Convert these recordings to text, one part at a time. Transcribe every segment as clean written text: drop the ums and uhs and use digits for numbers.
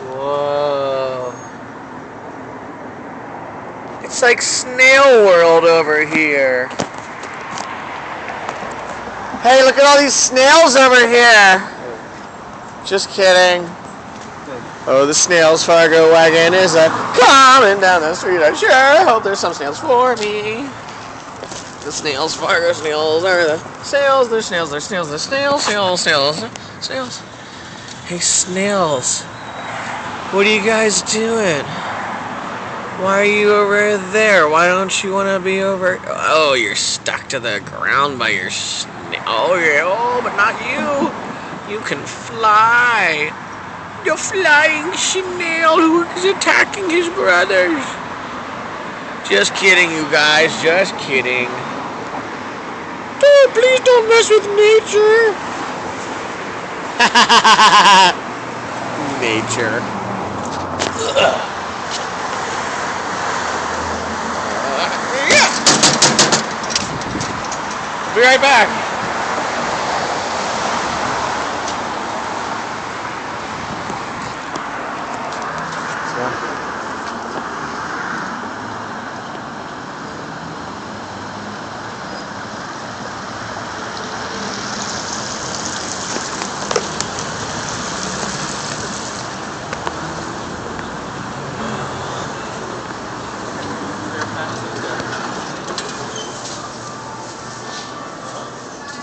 Whoa. It's like Snail World over here. Hey, look at all these snails over here. Just kidding. Oh, the snails Fargo wagon is coming down the street. I sure hope there's some snails for me. The snails, Fargo snails are the snails. They're snails. They're snails. They're snails. Snails. Snails. Snails. Hey, snails. What are you guys doing? Why are you over there? Why don't you want to be over? Oh, you're stuck to the ground by your snail. Oh, yeah. Oh, but not you. You can fly. The flying snail who is attacking his brothers. Just kidding, you guys. Just kidding. Please don't mess with nature. Nature. Be right back.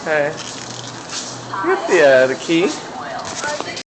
Okay. You got the key.